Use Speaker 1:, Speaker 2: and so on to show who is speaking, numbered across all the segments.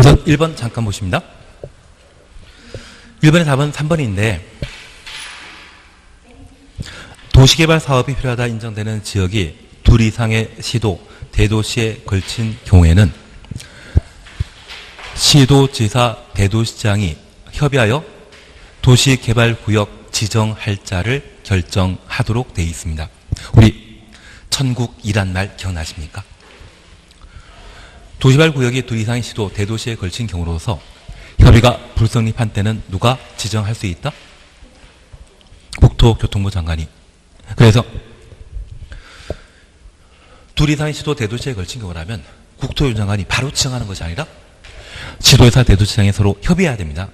Speaker 1: 우선 1번 잠깐 보십니다. 1번의 답은 3번인데 도시개발 사업이 필요하다 인정되는 지역이 둘 이상의 시도, 대도시에 걸친 경우에는 시도지사, 대도시장이 협의하여 도시개발구역 지정할자를 결정하도록 되어 있습니다. 우리 천국이란 말 기억나십니까? 도시개발구역이 둘 이상의 시도, 대도시에 걸친 경우로서 협의가 불성립한 때는 누가 지정할 수 있다? 국토교통부 장관이. 그래서 둘 이상의 시도, 대도시에 걸친 경우라면 국토교통부 장관이 바로 지정하는 것이 아니라 시도지사, 대도시장이 서로 협의해야 됩니다.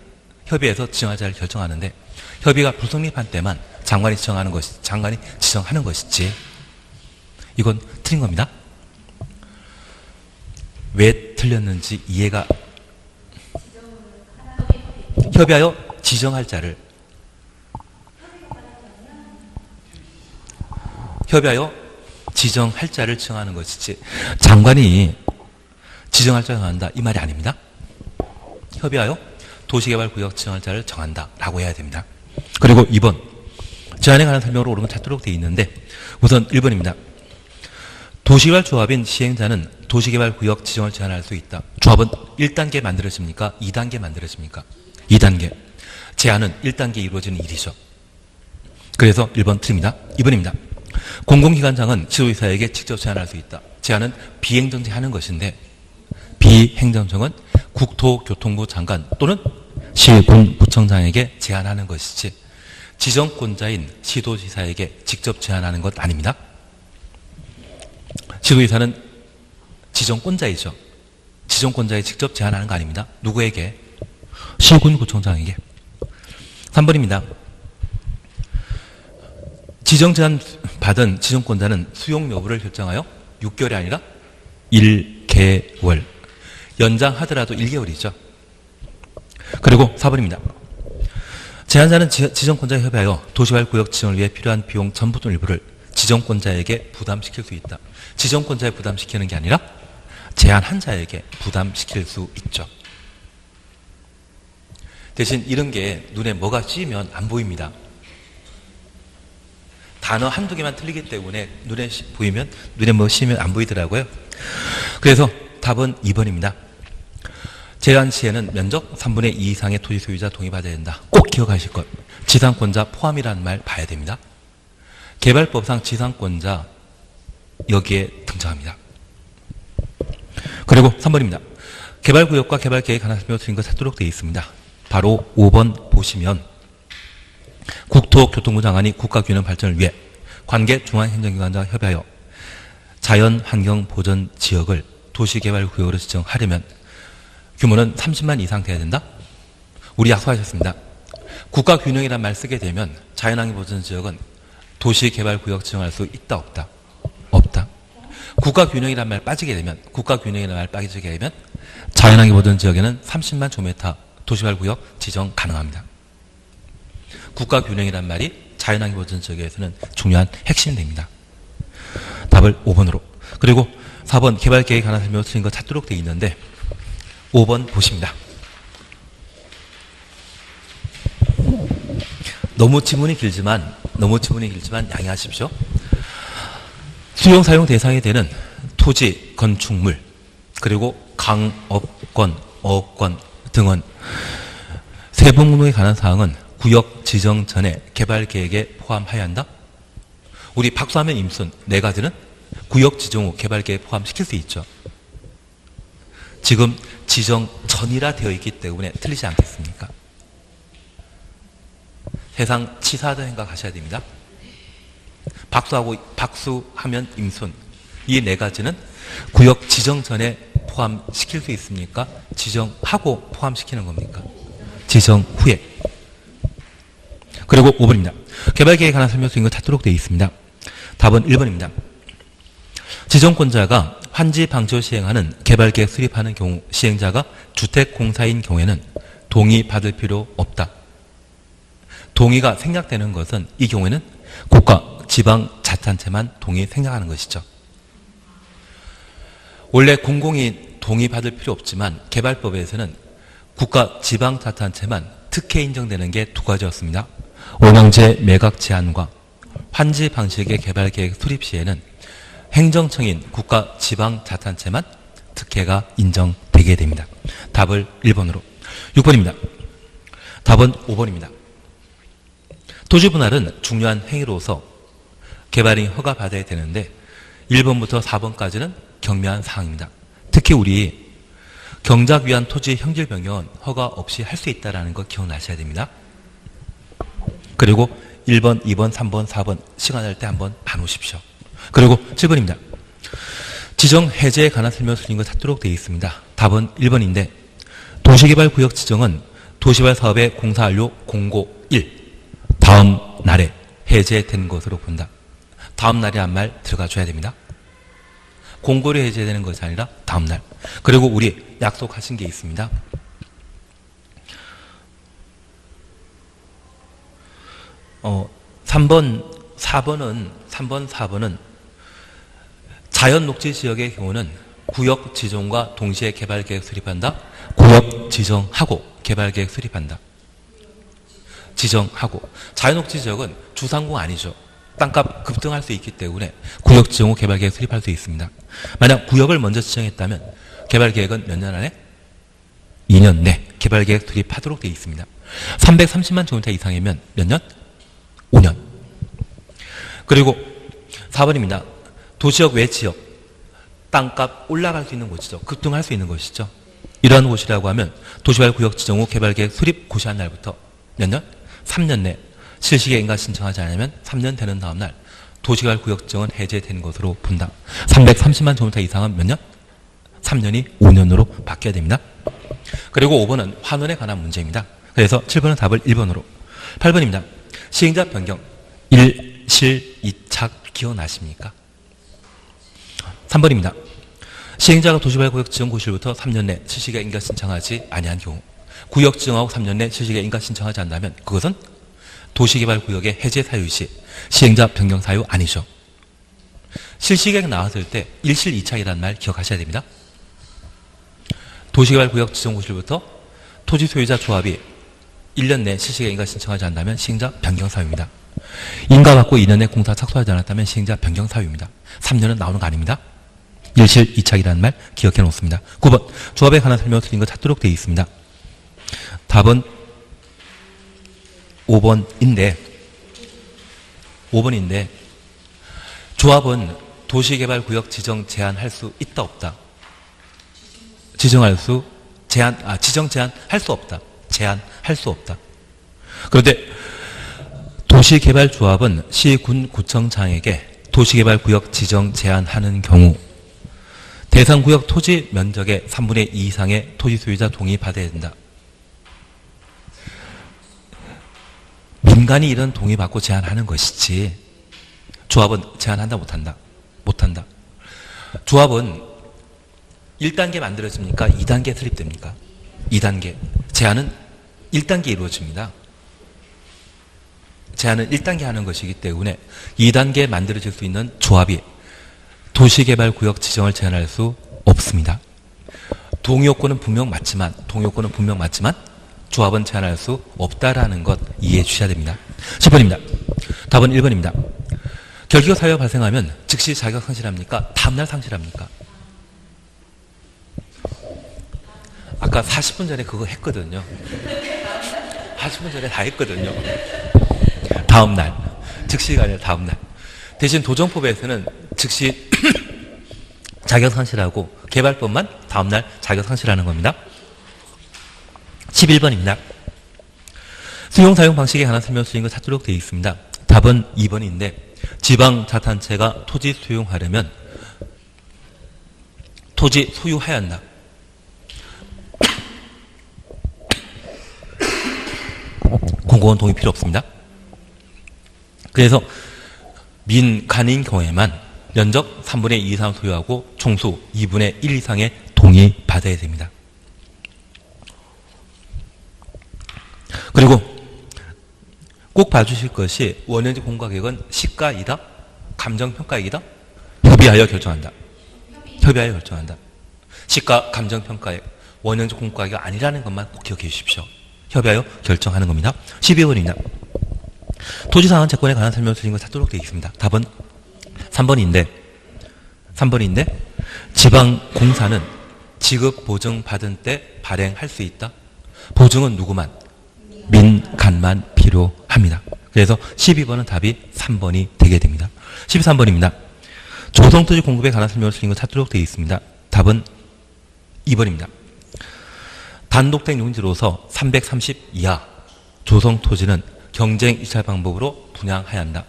Speaker 1: 협의해서 지정할자를 결정하는데 협의가 불성립한 때만 장관이 지정하는 것이지. 이건 틀린 겁니다. 왜 틀렸는지 이해가. 협의하여 지정할자를 지정하는 것이지 장관이 지정할자를 정한다 이 말이 아닙니다. 협의하여 도시개발구역 지정할자를 정한다라고 해야 됩니다. 그리고 2번 제안에 관한 설명으로 옳은 건 찾도록 되어 있는데 우선 1번입니다. 도시개발 조합인 시행자는 도시개발구역 지정을 제한할 수 있다. 조합은 1단계 만들어집니까? 2단계 만들어집니까? 2단계. 제한은 1단계 이루어지는 일이죠. 그래서 1번 틀립니다. 2번입니다. 공공기관장은 지도지사에게 직접 제한할 수 있다. 제한은 비행정지 하는 것인데 비행정청은 국토교통부 장관 또는 시군구청장에게 제한하는 것이지 지정권자인 시도지사에게 직접 제한하는 것 아닙니다. 시도지사는 지정권자이죠. 지정권자에 직접 제한하는 거 아닙니다. 누구에게? 시군구청장에게. 3번입니다. 지정 제한 받은 지정권자는 수용 여부를 결정하여 6개월이 아니라 1개월. 연장하더라도 1개월이죠. 그리고 4번입니다. 제한자는 지정권자에 협의하여 도시개발구역 지정을 위해 필요한 비용 전부 또는 일부를 지정권자에게 부담시킬 수 있다. 지정권자에 부담시키는 게 아니라 제한한 자에게 부담시킬 수 있죠. 대신 이런 게 눈에 뭐가 씌면 안 보입니다. 단어 한두 개만 틀리기 때문에 눈에 보이면 눈에 뭐 씌면 안 보이더라고요. 그래서 답은 2번입니다. 제한 시에는 면적 3분의 2 이상의 토지 소유자 동의 받아야 된다. 꼭 기억하실 것. 지상권자 포함이라는 말 봐야 됩니다. 개발법상 지상권자 여기에 등장합니다. 그리고 3번입니다. 개발구역과 개발계획 하나 설명 드린 것 찾도록 되어 있습니다. 바로 5번 보시면 국토교통부 장관이 국가균형 발전을 위해 관계 중앙행정기관과 협의하여 자연환경보전지역을 도시개발구역으로 지정하려면 규모는 30만 이상 돼야 된다? 우리 약속하셨습니다. 국가균형이라는 말 쓰게 되면 자연환경보전지역은 도시개발구역 지정할 수 있다 없다? 없다. 국가균형이라는 말 빠지게 되면 자연환경보전지역에는 30만 조메타 도시개발구역 지정 가능합니다. 국가균형이란 말이 자연환경보전지역에서는 중요한 핵심이 됩니다. 답을 5번으로. 그리고 4번 개발계획 하나 설명 드린 거 찾도록 되어 있는데 5번 보십니다. 너무 지문이 길지만 양해하십시오. 수용 사용 대상이 되는 토지, 건축물, 그리고 강업권, 어업권 등은 세부목록에 관한 사항은 구역 지정 전에 개발 계획에 포함해야 한다? 우리 박수하면 임순 네 가지는 구역 지정 후 개발 계획에 포함시킬 수 있죠. 지금 지정 전이라 되어 있기 때문에 틀리지 않겠습니까? 세상 치사하다 생각하셔야 됩니다. 박수하면 임순 이 네 가지는 구역 지정 전에 포함시킬 수 있습니까? 지정하고 포함시키는 겁니까? 지정 후에. 그리고 5번입니다. 개발계획 하나 설명 드린 거 찾도록 되어 있습니다. 답은 1번입니다. 지정권자가 환지 방치로 시행하는 개발계획 수립하는 경우 시행자가 주택공사인 경우에는 동의 받을 필요 없다. 동의가 생략되는 것은 이 경우에는 국가, 지방자치단체만 동의 생략하는 것이죠. 원래 공공이 동의받을 필요 없지만 개발법에서는 국가 지방자치단체만 특혜 인정되는 게 두 가지였습니다. 원형제 매각 제한과 환지 방식의 개발계획 수립 시에는 행정청인 국가 지방자치단체만 특혜가 인정되게 됩니다. 답을 1번으로. 6번입니다. 답은 5번입니다. 토지 분할은 중요한 행위로서 개발이 허가받아야 되는데 1번부터 4번까지는 경미한 사항입니다. 특히 우리 경작 위한 토지 형질 변경은 허가 없이 할 수 있다는 거 기억나셔야 됩니다. 그리고 1번, 2번, 3번, 4번 시간 날 때 한번 봐놓으십시오. 그리고 7번입니다. 지정 해제에 관한 설명 틀린 거 찾도록 되어 있습니다. 답은 1번인데 도시개발구역 지정은 도시개발 사업의 공사 완료 공고 1 다음 날에 해제된 것으로 본다. 다음 날이란 말 들어가줘야 됩니다. 공고로 해제되는 것이 아니라 다음 날. 그리고 우리 약속하신 게 있습니다. 3번, 4번은 자연 녹지 지역의 경우는 구역 지정과 동시에 개발계획 수립한다. 구역 지정하고 개발계획 수립한다. 지정하고. 자연 녹지 지역은 주상공 아니죠. 땅값 급등할 수 있기 때문에 구역 지정 후 개발계획 수립할 수 있습니다. 만약 구역을 먼저 지정했다면 개발계획은 몇 년 안에? 2년 내 개발계획 수립하도록 되어 있습니다. 330만 제곱미터 이상이면 몇 년? 5년. 그리고 4번입니다. 도시역 외 지역, 땅값 올라갈 수 있는 곳이죠. 급등할 수 있는 곳이죠. 이러한 곳이라고 하면 도시개발 구역 지정 후 개발계획 수립 고시한 날부터 몇 년? 3년 내 실시에 인가 신청하지 않으면 3년 되는 다음 날 도시개발 구역 지정은 해제된 것으로 본다. 330만 제곱미터 이상은 몇 년? 3년이 5년으로 바뀌어야 됩니다. 그리고 5번은 환원에 관한 문제입니다. 그래서 7번은 답을 1번으로. 8번입니다. 시행자 변경 1실 2착 기억나십니까? 3번입니다. 시행자가 도시개발구역 지정 고시일부터 3년 내 실시에 인가 신청하지 아니한 경우 구역 지정하고 3년 내 실시에 인가 신청하지 않는다면 그것은 도시개발구역의 해제 사유 시 시행자 변경 사유 아니죠. 실시계획 나왔을 때 1실 2착이라는 말 기억하셔야 됩니다. 도시개발구역 지정 고시일부터 토지 소유자 조합이 1년 내 실시계획 인가 신청하지 않는다면 시행자 변경 사유입니다. 인가 받고 2년 내 공사 착수하지 않았다면 시행자 변경 사유입니다. 3년은 나오는 거 아닙니다. 1실 2착이라는 말 기억해 놓습니다. 9번 조합에 관한 설명을 드린 거 찾도록 되어 있습니다. 답은 5번인데 조합은 도시개발구역 지정 제한할 수 있다 없다? 지정 제한할 수 없다. 제한할 수 없다. 그런데 도시개발조합은 시, 군, 구청장에게 도시개발구역 지정 제한하는 경우 대상구역 토지 면적의 3분의 2 이상의 토지 소유자 동의 받아야 된다. 민간이 이런 동의 받고 제한하는 것이지 조합은 제한한다 못한다? 못한다. 조합은 1단계 만들어집니까? 2단계 설립됩니까? 2단계. 제한은 1단계 이루어집니다. 제한은 1단계 하는 것이기 때문에 2단계 만들어질 수 있는 조합이 도시개발구역 지정을 제한할 수 없습니다. 동의요건은 분명 맞지만 조합은 제한할 수 없다라는 것 이해해 주셔야 됩니다. 10번입니다. 답은 1번입니다. 결기가 사유가 발생하면 즉시 자격 상실합니까? 다음날 상실합니까? 아까 40분 전에 그거 했거든요. 40분 전에 다 했거든요. 다음날. 즉시가 아니라 다음날. 대신 도정법에서는 즉시 자격 상실하고 개발법만 다음날 자격 상실하는 겁니다. 11번입니다. 수용 사용 방식에 관한 설명 수인 거 찾도록 되어 있습니다. 답은 2번인데 지방자치단체가 토지 수용하려면 토지 소유해야 한다. 공공은 동의 필요 없습니다. 그래서 민간인 경우에만 면적 3분의 2 이상 소유하고 총수 2분의 1 이상의 동의 받아야 됩니다. 그리고 꼭 봐주실 것이 원형지 공가격은 시가이다? 감정평가액이다? 협의하여 결정한다. 협의하여 결정한다. 시가 감정평가액 원형적 공가가 아니라는 것만 꼭 기억해 주십시오. 협의하여 결정하는 겁니다. 12번입니다. 토지상환 채권에 관한 설명을 드린 것 찾도록 되어 있습니다. 답은 3번인데 지방공사는 지급 보증 받은 때 발행할 수 있다. 보증은 누구만? 민간만 필요합니다. 그래서 12번은 답이 3번이 되게 됩니다. 13번입니다. 조성토지 공급에 관한 설명을 드린 것 찾도록 되어 있습니다. 답은 2번입니다. 단독된 용지로서 330 이하 조성토지는 경쟁 입찰 방법으로 분양해야 한다.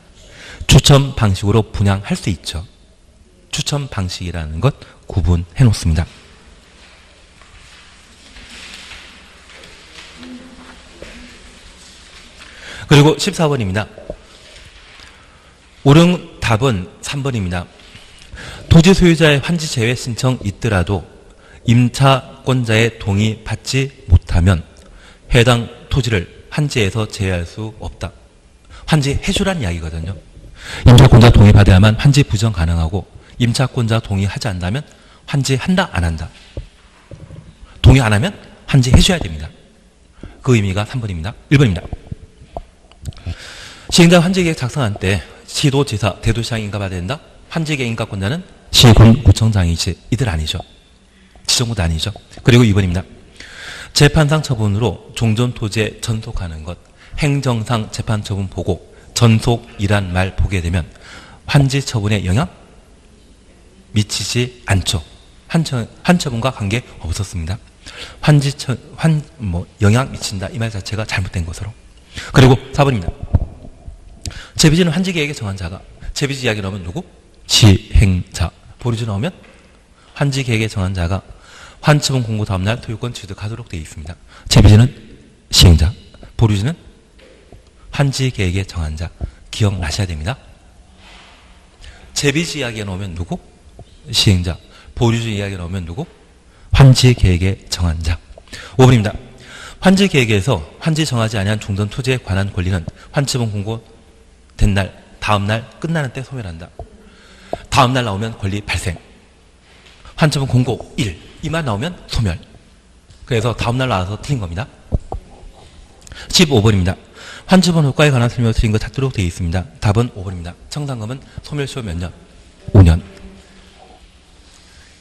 Speaker 1: 추첨 방식으로 분양할 수 있죠. 추첨 방식이라는 것 구분해 놓습니다. 그리고 14번입니다. 옳은 답은 3번입니다. 토지 소유자의 환지 제외 신청 있더라도 임차권자의 동의 받지 못하면 해당 토지를 환지에서 제외할 수 없다. 환지해주란 이야기거든요. 임차권자 동의 받아야만 환지 부정 가능하고 임차권자 동의하지 않는다면 환지한다 안 한다. 동의 안 하면 환지해줘야 됩니다. 그 의미가 3번입니다. 1번입니다. 시행자 환지계획 작성할 때 시도지사, 대도시장이 인가받아야 된다. 환지계획 인가권자는 시군 구청장이지 이들 아니죠. 지정부도 아니죠. 그리고 2번입니다. 재판상 처분으로 종전토지에 전속하는 것, 행정상 재판 처분 보고 전속이란 말 보게 되면 환지 처분에 영향 미치지 않죠. 한 처분과 관계 없었습니다. 영향 미친다 이 말 자체가 잘못된 것으로. 그리고 4번입니다. 재비지는 환지계획에 정한 자가, 재비지 이야기 나오면 누구? 시행자. 보류지 나오면 환지계획에 정한 자가 환처분 공고 다음날 토유권 취득하도록 되어 있습니다. 재비지는 시행자, 보류지는 환지계획에 정한 자. 기억나셔야 됩니다. 재비지 이야기가 나오면 누구? 시행자. 보류지 이야기가 나오면 누구? 환지계획에 정한 자. 5번입니다. 환지계획에서 환지 정하지 아니한 종전 토지에 관한 권리는 환처분 공고 된 날, 다음날 끝나는 때 소멸한다. 다음날 나오면 권리 발생. 환처분 공고 1. 이 말 나오면 소멸. 그래서 다음날 나와서 틀린 겁니다. 15번입니다. 환처분 효과에 관한 설명을 드린 것 찾도록 되어 있습니다. 답은 5번입니다. 청산금은 소멸시효 몇 년? 5년.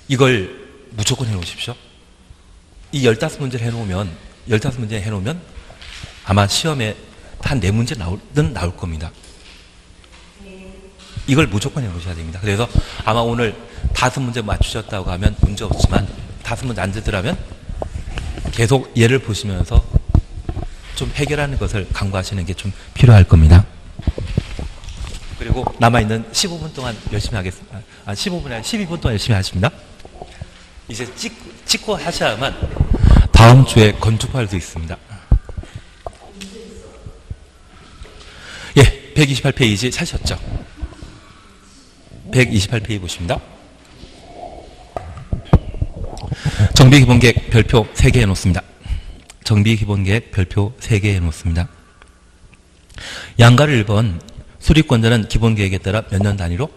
Speaker 1: 이걸 무조건 해놓으십시오. 이 15문제를 해놓으면, 15문제 해놓으면 아마 시험에 한 4문제 나올 겁니다. 이걸 무조건 해놓으셔야 됩니다. 그래서 아마 오늘 5문제 맞추셨다고 하면 문제 없지만 5문제 안 되더라면 계속 얘를 보시면서 좀 해결하는 것을 강구하시는 게 좀 필요할 겁니다. 그리고 남아있는 15분 동안 열심히 하겠습니다. 15분 아니라 12분 동안 열심히 하십니다. 이제 찍고 하셔야만 다음 주에 건축할 수 있습니다. 예, 128페이지 찾으셨죠? 128페이지 보십니다. 정비기본계획 별표 3개 해놓습니다. 정비기본계획 별표 3개 해놓습니다. 양가를 1번 수립권자는 기본계획에 따라 몇 년 단위로?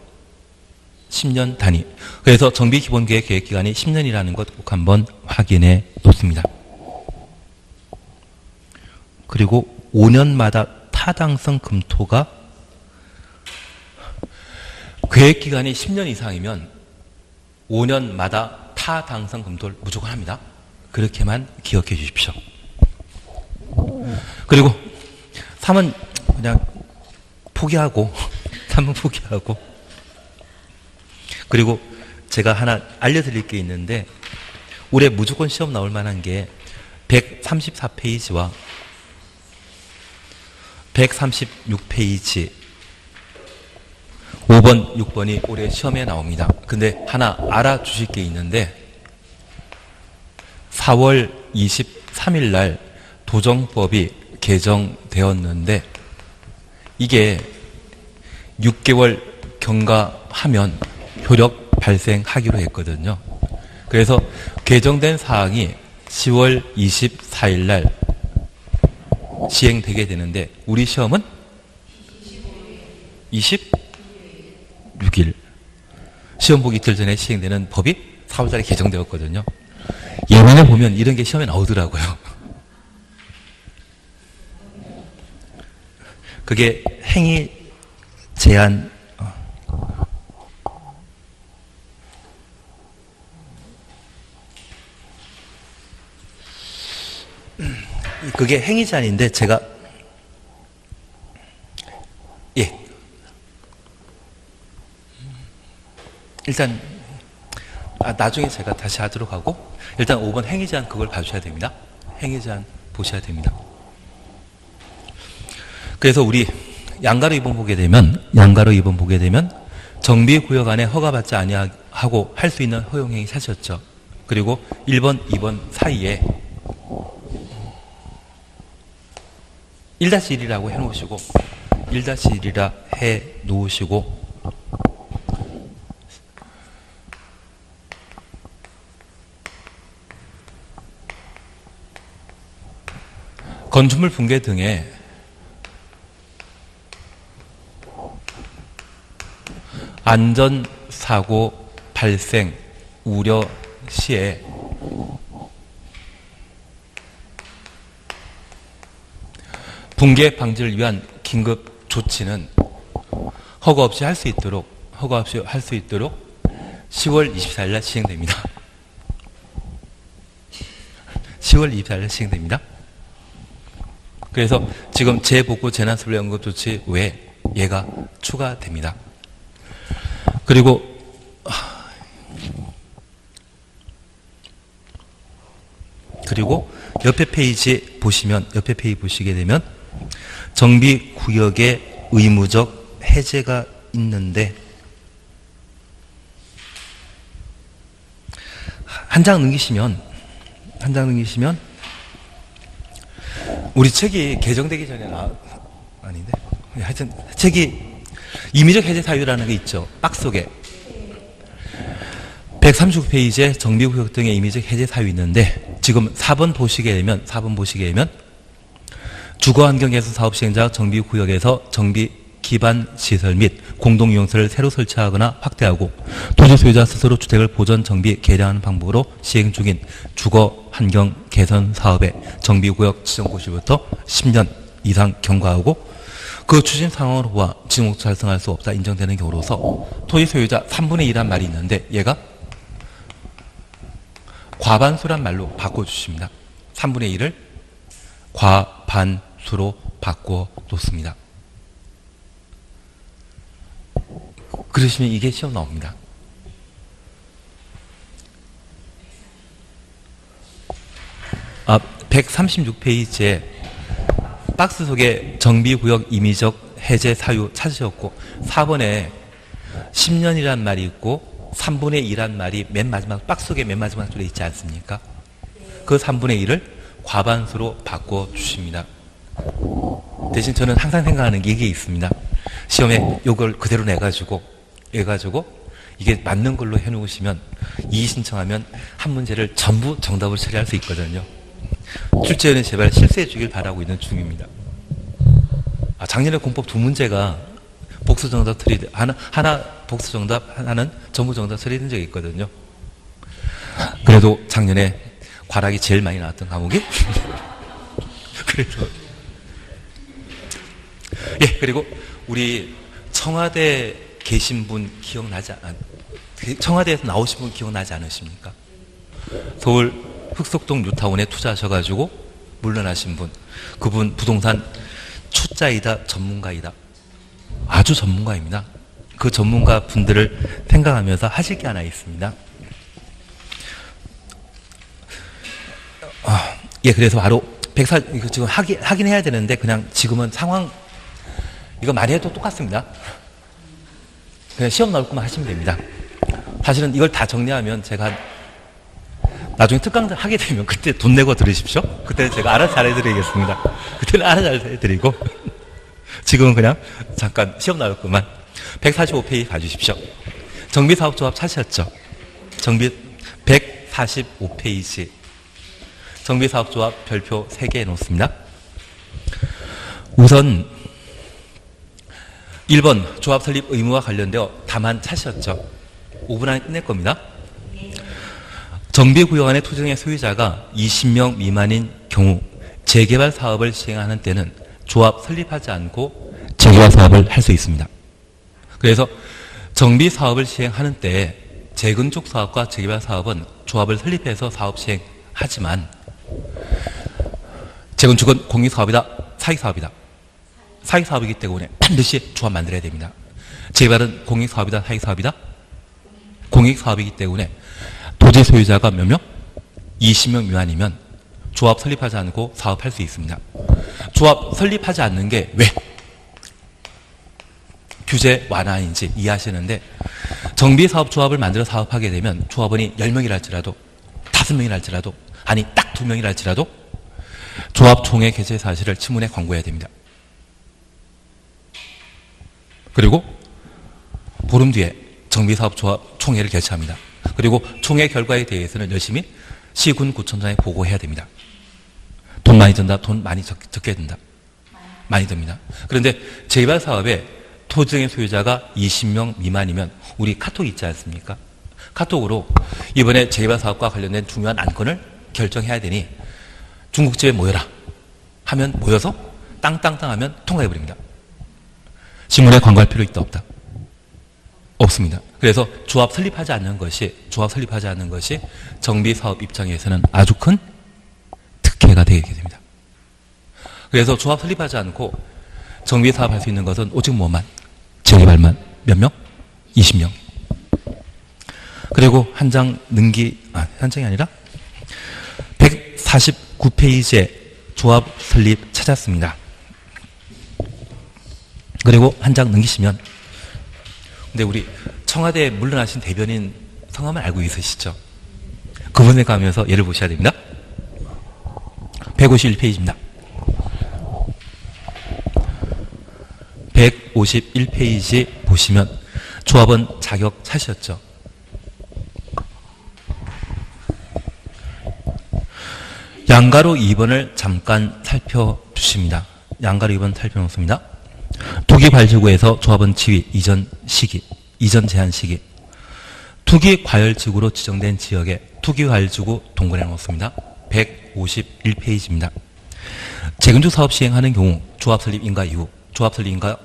Speaker 1: 10년 단위. 그래서 정비기본계획 계획기간이 10년이라는 것 꼭 한번 확인해 놓습니다. 그리고 5년마다 타당성 검토가 계획기간이 10년 이상이면 5년마다 타당성 검토를 무조건 합니다. 그렇게만 기억해 주십시오. 그리고 3은 그냥 포기하고 3은 포기하고 그리고 제가 하나 알려드릴 게 있는데 올해 무조건 시험 나올 만한 게 134페이지와 136페이지 5번, 6번이 올해 시험에 나옵니다. 근데 하나 알아주실 게 있는데 4월 23일 날 도정법이 개정되었는데 이게 6개월 경과하면 효력 발생하기로 했거든요. 그래서 개정된 사항이 10월 24일 날 시행되게 되는데 우리 시험은 26일 시험 보기 이틀 전에 시행되는 법이 사업자리 개정되었거든요. 예문에 보면 이런 게 시험에 나오더라고요. 그게 행위 제한, 그게 행위 제한인데 제가 예 일단 나중에 제가 다시 하도록 하고 일단 5번 행위 제한 그걸 봐주셔야 됩니다. 행위 제한 보셔야 됩니다. 그래서 우리 양가로 2번 보게 되면 정비구역 안에 허가받지 아니하고 할 수 있는 허용행위 찾으셨죠. 그리고 1번, 2번 사이에 1-1이라고 해놓으시고 1-1이라 해놓으시고 건축물 붕괴 등의 안전사고 발생 우려 시에 붕괴 방지를 위한 긴급 조치는 허가 없이 할 수 있도록 10월 24일 날 시행됩니다. 10월 24일 날 시행됩니다. 그래서 지금 재복구 재난수별 응급조치 외에 얘가 추가됩니다. 그리고 옆에 페이지 보시게 되면 정비구역의 의무적 해제가 있는데 한 장 넘기시면 우리 책이 개정되기 전에 아닌데 하여튼 책이 임의적 해제 사유라는 게 있죠. 박스 속에 139페이지에 정비구역 등의 임의적 해제 사유 있는데 지금 4번 보시게 되면 주거환경개선 사업 시행자 정비구역에서 정비 기반 시설 및 공동이용소를 새로 설치하거나 확대하고 토지 소유자 스스로 주택을 보존 정비 개량하는 방법으로 시행 중인 주거환경 개선 사업의 정비구역 지정고 시부터 10년 이상 경과하고 그 추진 상황을 보아 지정목적 달성할 수 없다 인정되는 경우로서 토지 소유자 3분의 1란 말이 있는데 얘가 과반수란 말로 바꿔주십니다. 3분의 1을 과반수로 바꿔 놓습니다. 그러시면 이게 시험 나옵니다. 아, 136페이지에 박스 속에 정비구역 임의적 해제 사유 찾으셨고 4번에 10년이란 말이 있고 3분의 2란 말이 맨 마지막 박스 속에 맨 마지막 줄에 있지 않습니까? 그 3분의 1을 과반수로 바꿔주십니다. 대신 저는 항상 생각하는 게 이게 있습니다. 시험에 이걸 그대로 내가지고 이게 맞는 걸로 해놓으시면 이의 신청하면 한 문제를 전부 정답으로 처리할 수 있거든요. 출제위원회 제발 실수해 주길 바라고 있는 중입니다. 작년에 공법 2문제가 복수 정답 처리, 하나 복수 정답, 하나는 전부 정답 처리된 적이 있거든요. 그래도 작년에 과락이 제일 많이 나왔던 과목이 그래서 예, 그리고 우리 청와대 계신 분 청와대에서 나오신 분 기억나지 않으십니까? 서울 흑석동 뉴타운에 투자하셔가지고 물러나신 분, 그분 부동산 초짜이다 전문가이다, 아주 전문가입니다. 그 전문가 분들을 생각하면서 하실 게 하나 있습니다. 예, 그래서 바로 이거 지금 확인해야 되는데 그냥 지금은 상황 이거 많이 해도 똑같습니다. 그냥 시험 나올 것만 하시면 됩니다. 사실은 이걸 다 정리하면 제가 나중에 특강을 하게 되면 그때 돈 내고 들으십시오. 그때는 제가 알아서 잘해드리겠습니다. 그때는 알아서 잘해드리고 지금은 그냥 잠깐 시험 나올 것만 145페이지 봐주십시오. 정비사업조합 찾으셨죠? 145페이지 정비사업조합 별표 3개 해놓습니다. 우선 1번 조합 설립 의무와 관련되어 다만 찾으셨죠? 5분 안에 끝낼 겁니다. 정비구역 안의 토지의 소유자가 20명 미만인 경우 재개발 사업을 시행하는 때는 조합 설립하지 않고 재개발 사업을 할 수 있습니다. 그래서 정비 사업을 시행하는 때 재건축 사업과 재개발 사업은 조합을 설립해서 사업 시행하지만 재건축은 공익사업이다, 사익사업이다. 사익사업이기 때문에 반드시 조합 만들어야 됩니다. 재개발은 공익사업이다, 사익사업이다? 공익사업이기 때문에 토지 소유자가 몇 명? 20명 미만이면 조합 설립하지 않고 사업할 수 있습니다. 조합 설립하지 않는 게 왜? 규제 완화인지 이해하시는데 정비사업 조합을 만들어 사업하게 되면 조합원이 10명이랄지라도 5명이랄지라도 아니 딱 2명이랄지라도 조합 총회 개최 사실을 친문에 광고해야 됩니다. 그리고 보름 뒤에 정비사업 조합 총회를 개최합니다. 그리고 총회 결과에 대해서는 열심히 시군 구청장에 보고해야 됩니다. 돈 많이 든다, 돈 많이 적게 든다. 많이 듭니다. 그런데 재개발 사업에 토지의 소유자가 20명 미만이면 우리 카톡 있지 않습니까? 카톡으로 이번에 재개발 사업과 관련된 중요한 안건을 결정해야 되니 중국집에 모여라 하면 모여서 땅땅땅 하면 통과해버립니다. 신문에 광고할 필요 있다 없다? 없습니다. 그래서 조합 설립하지 않는 것이 정비사업 입장에서는 아주 큰 특혜가 되게 됩니다. 그래서 조합 설립하지 않고 정비사업 할 수 있는 것은 오직 뭐만? 재개발만 몇 명? 20명. 그리고 한 장이 아니라 149페이지에 조합 설립 찾았습니다. 그리고 한 장 넘기시면 근데 우리 청와대에 물러나신 대변인 성함을 알고 있으시죠? 그분에 가면서 예를 보셔야 됩니다. 151페이지입니다. 151페이지 보시면 조합원 자격 찾으셨죠? 양가로 2번을 잠깐 살펴주십니다. 양가로 2번 살펴놓습니다. 투기 발지구에서 조합원 지위 이전 시기, 이전 제한 시기, 투기 과열지구로 지정된 지역에 투기 과열지구 동그라미 놓습니다. 151페이지입니다. 재건축 사업 시행하는 경우 조합 설립 인가 이후, 조합 설립 인가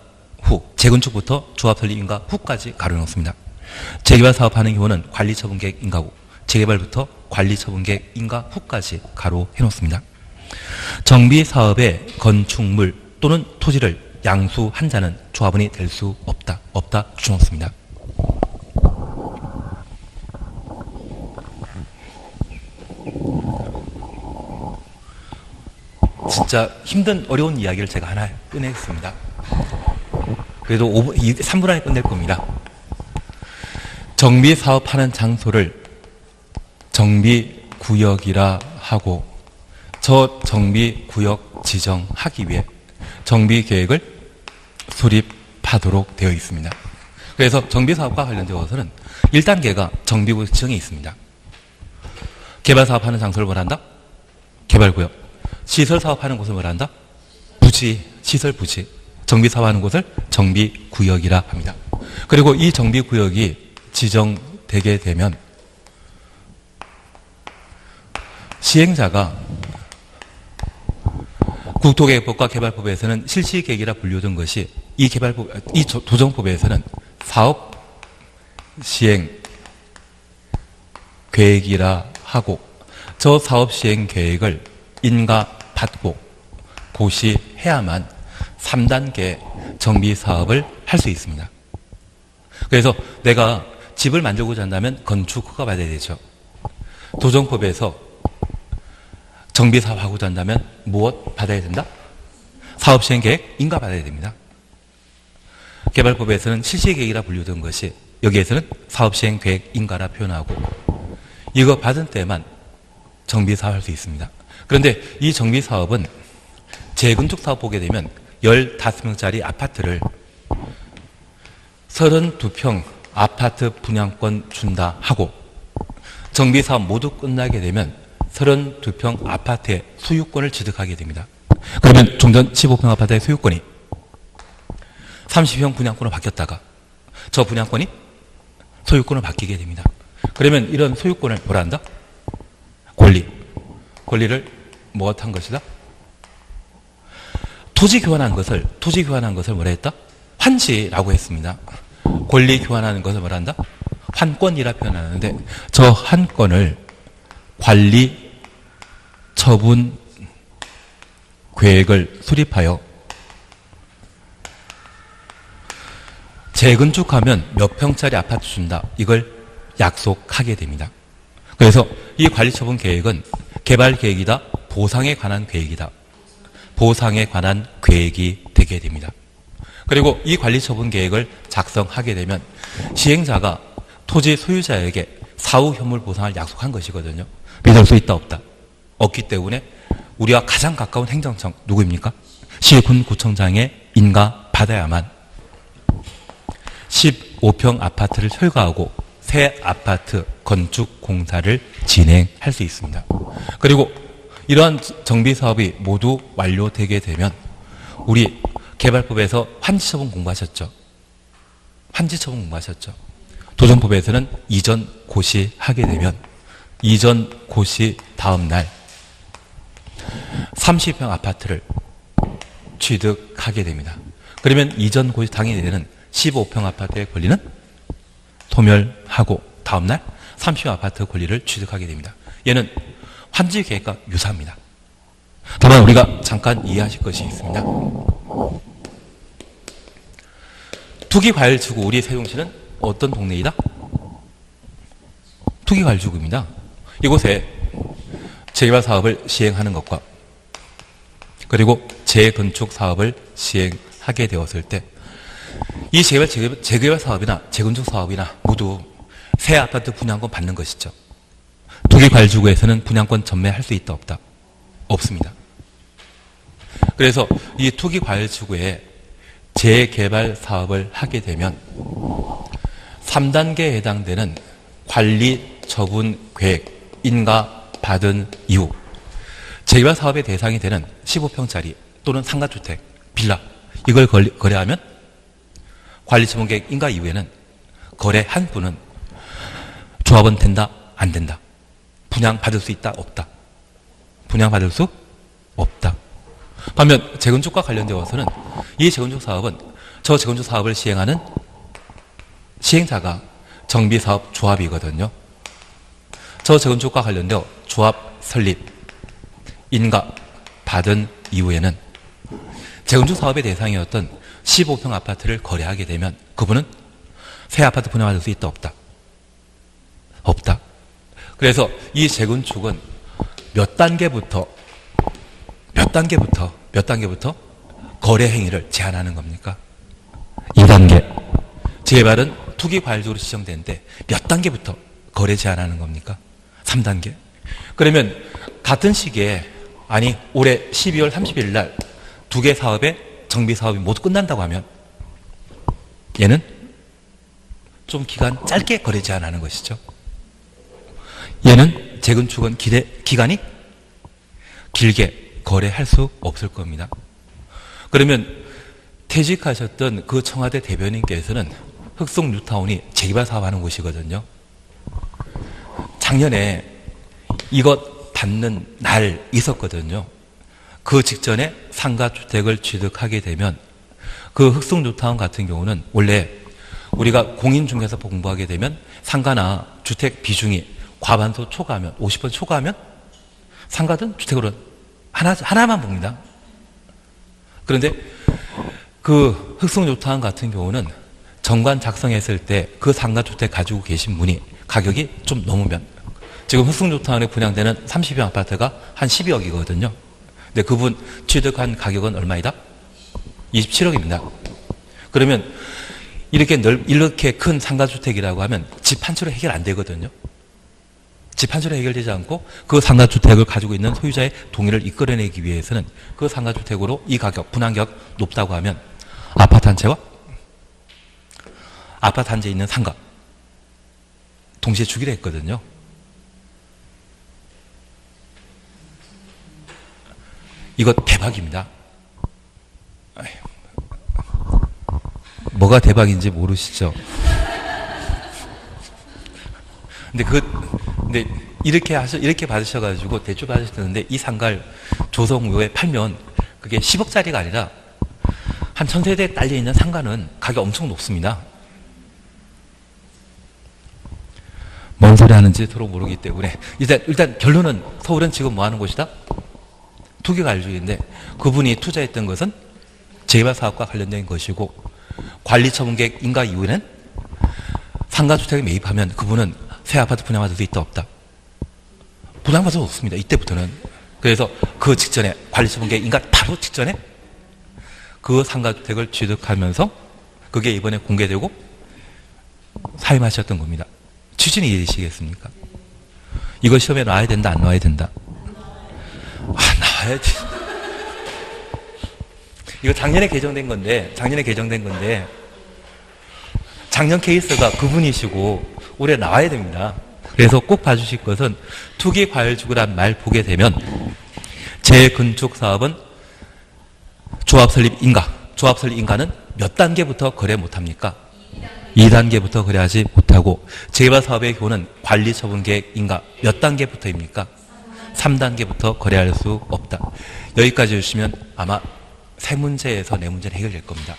Speaker 1: 후, 재건축부터 조합 설립 인가 후까지 가로 놓습니다. 재개발 사업하는 경우는 관리 처분 계획 인가 후, 재개발부터 관리 처분 계획 인가 후까지 가로 해놓습니다. 정비 사업의 건축물 또는 토지를 양수한 자는 조합원이 될 수 없다. 없다 주놓습니다. 진짜 힘든 어려운 이야기를 제가 하나 꺼내겠습니다. 그래도 3분 안에 끝낼 겁니다. 정비 사업하는 장소를 정비구역이라 하고 저 정비구역 지정하기 위해 정비계획을 수립하도록 되어 있습니다. 그래서 정비사업과 관련되어서는 1단계가 정비구역 지정에 있습니다. 개발사업하는 장소를 뭐라 한다? 개발구역. 시설사업하는 곳을 뭐라 한다? 부지, 시설부지. 정비사업하는 곳을 정비구역이라 합니다. 그리고 이 정비구역이 지정되게 되면 시행자가 국토계획법과 개발법에서는 실시계획이라 불리우던 것이 이 도정법에서는 사업 시행 계획이라 하고 저 사업 시행 계획을 인가받고 고시해야만 3단계 정비 사업을 할 수 있습니다. 그래서 내가 집을 만들고자 한다면 건축 허가 받아야 되죠. 도정법에서 정비 사업하고자 한다면 무엇 받아야 된다? 사업 시행 계획 인가 받아야 됩니다. 개발법에서는 실시계획이라 불리우던 것이 여기에서는 사업 시행 계획 인가라 표현하고 이거 받은 때만 정비 사업 할 수 있습니다. 그런데 이 정비 사업은 재건축 사업 보게 되면 15평짜리 아파트를 32평 아파트 분양권 준다 하고 정비 사업 모두 끝나게 되면 32평 아파트의 소유권을 취득하게 됩니다. 그러면 종전 15평 아파트의 소유권이 30평 분양권으로 바뀌었다가 저 분양권이 소유권으로 바뀌게 됩니다. 그러면 이런 소유권을 뭐라 한다? 권리를 뭐가 한 것이다? 토지 교환한 것을 뭐라 했다? 환지라고 했습니다. 권리 교환하는 것을 뭐라 한다? 환권이라 표현하는데, 저 환권을 관리 처분 계획을 수립하여 재건축하면 몇 평짜리 아파트 준다. 이걸 약속하게 됩니다. 그래서 이 관리처분 계획은 개발 계획이다, 보상에 관한 계획이다. 보상에 관한 계획이 되게 됩니다. 그리고 이 관리처분 계획을 작성하게 되면 시행자가 토지 소유자에게 사후 현물 보상을 약속한 것이거든요. 믿을 수 있다, 없다? 없기 때문에 우리와 가장 가까운 행정청 누구입니까? 시군구청장의 인가 받아야만 15평 아파트를 철거하고 새 아파트 건축 공사를 진행할 수 있습니다. 그리고 이러한 정비 사업이 모두 완료되게 되면 우리 개발법에서 환지처분 공부하셨죠? 환지처분 공부하셨죠? 도정법에서는 이전 고시하게 되면 이전 고시 다음 날 30평 아파트를 취득하게 됩니다. 그러면 이전 고시 당일이 되는 15평 아파트의 권리는 소멸하고 다음날 30평 아파트 권리를 취득하게 됩니다. 얘는 환지 계획과 유사합니다. 다만 우리가 잠깐 이해하실 것이 있습니다. 투기과열지구 우리 세종시는 어떤 동네이다? 투기과열지구입니다. 이곳에 재개발 사업을 시행하는 것과 그리고 재건축 사업을 시행하게 되었을 때 이 재개발 사업이나 재건축 사업이나 모두 새 아파트 분양권 받는 것이죠. 투기과열지구에서는 분양권 전매할 수 있다, 없다? 없습니다. 그래서 이 투기과열지구에 재개발 사업을 하게 되면 3단계에 해당되는 관리 처분 계획 인가 받은 이후 재개발 사업의 대상이 되는 15평짜리 또는 상가주택, 빌라 이걸 거래하면 관리 처분 계획 인가 이후에는 거래한 분은 조합은 된다, 안 된다? 분양받을 수 있다, 없다? 분양받을 수 없다. 반면 재건축과 관련되어서는 이 재건축 사업은 저 재건축 사업을 시행하는 시행자가 정비사업 조합이거든요. 저 재건축과 관련되어 조합 설립, 인가 받은 이후에는 재건축 사업의 대상이었던 15평 아파트를 거래하게 되면 그분은 새 아파트 분양받을 수 있다, 없다? 없다. 그래서 이 재건축은 몇 단계부터 거래 행위를 제한하는 겁니까? 2단계. 재개발은 투기과열적으로 지정되는데 몇 단계부터 거래 제한하는 겁니까? 3단계. 그러면 같은 시기에 아니 올해 12월 30일 날 두 개 사업의 정비 사업이 모두 끝난다고 하면 얘는 좀 기간 짧게 거래 제한하는 것이죠. 얘는 재건축은 기간이 길게 거래할 수 없을 겁니다. 그러면 퇴직하셨던 그 청와대 대변인께서는 흑성 뉴타운이 재개발 사업하는 곳이거든요. 작년에 이것 받는 날 있었거든요. 그 직전에 상가주택을 취득하게 되면 그 흑성 뉴타운 같은 경우는 원래 우리가 공인중개사 공부하게 되면 상가나 주택 비중이 과반수 초과하면 50% 초과하면 상가든 주택으로 하나만 봅니다. 그런데 그 흑성 뉴타운 같은 경우는 정관 작성했을 때 그 상가주택 가지고 계신 분이 가격이 좀 넘으면 지금 흑성 뉴타운에 분양되는 30평 아파트가 한 12억이거든요. 근데 그분 취득한 가격은 얼마이다? 27억입니다. 그러면 이렇게 큰 상가주택이라고 하면 집 한 채로 해결 안 되거든요. 집 한 채로 해결되지 않고 그 상가주택을 가지고 있는 소유자의 동의를 이끌어내기 위해서는 그 상가주택으로 이 가격, 분양가격 높다고 하면 아파트 한 채와 아파트 한 채에 있는 상가 동시에 주기로 했거든요. 이거 대박입니다. 뭐가 대박인지 모르시죠? 근데 이렇게 받으셔가지고 대출 받으셨는데 이 상가를 조성 후에 팔면 그게 10억짜리가 아니라 한 1000세대에 딸려있는 상가는 가격이 엄청 높습니다. 뭔 소리 하는지 서로 모르기 때문에 일단 결론은 서울은 지금 뭐 하는 곳이다? 투기과열주의인데 그분이 투자했던 것은 재개발 사업과 관련된 것이고 관리처분계획 인가 이후에는 상가주택에 매입하면 그분은 새 아파트 분양받을 수 있다 없다? 분양받을 수 없습니다. 이때부터는. 그래서 그 직전에 관리처분계획 인가 바로 직전에 그 상가주택을 취득하면서 그게 이번에 공개되고 사임하셨던 겁니다. 취지는 이해되시겠습니까? 이거 시험에 나와야 된다, 안 나와야 된다? 나와야지. 이거 작년에 개정된 건데, 작년 케이스가 그분이시고 올해 나와야 됩니다. 그래서 꼭 봐주실 것은 투기과열주구란 말 보게 되면 재건축 사업은 조합 설립 인가는 몇 단계부터 거래 못합니까? 2단계부터 거래하지 못하고 재개발 사업의 경우는 관리처분계획 인가 몇 단계부터입니까? 3단계부터 거래할 수 없다. 여기까지 주시면 아마 세 문제에서 네 문제는 해결될 겁니다.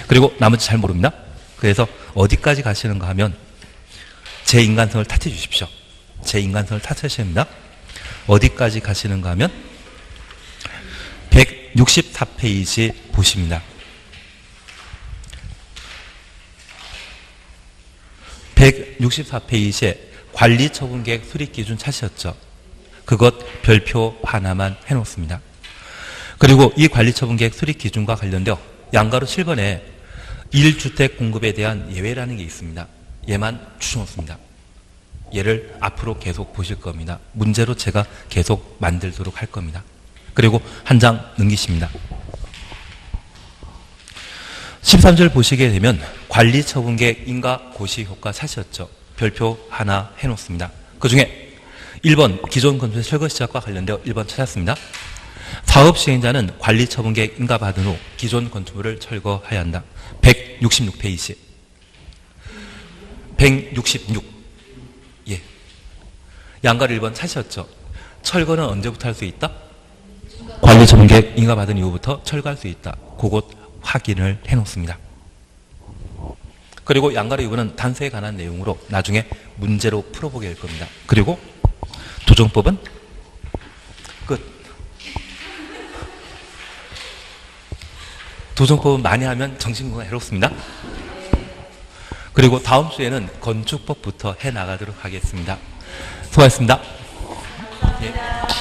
Speaker 1: 그리고 나머지 잘 모릅니다. 그래서 어디까지 가시는가 하면 제 인간성을 탓해 주십시오. 제 인간성을 탓하셔야 합니다. 어디까지 가시는가 하면 164페이지 보십니다. 164페이지에 관리처분계획 수립기준 찾으셨죠? 그것 별표 하나만 해놓습니다. 그리고 이 관리처분계획 수립기준과 관련되어 양가로 7번에 1주택 공급에 대한 예외라는 게 있습니다. 얘만 주셔놓습니다. 얘를 앞으로 계속 보실 겁니다. 문제로 제가 계속 만들도록 할 겁니다. 그리고 한 장 넘기십니다. 13절 보시게 되면 관리처분계획 인가 고시효과 찾으셨죠? 별표 하나 해놓습니다. 그 중에 1번 기존 건축의 철거 시작과 관련되어 1번 찾았습니다. 사업 시행자는 관리처분계획 인가 받은 후 기존 건축물을 철거해야 한다. 166페이지. 166. 예. 양가를 1번 찾으셨죠? 철거는 언제부터 할 수 있다? 관리처분계획 인가 받은 이후부터 철거할 수 있다. 그것 확인을 해놓습니다. 그리고 양가로 2번은 단서에 관한 내용으로 나중에 문제로 풀어보게 될 겁니다. 그리고 조정법은 끝. 조정법은 많이 하면 정신건강 해롭습니다. 그리고 다음 주에는 건축법부터 해나가도록 하겠습니다. 수고하셨습니다. 예.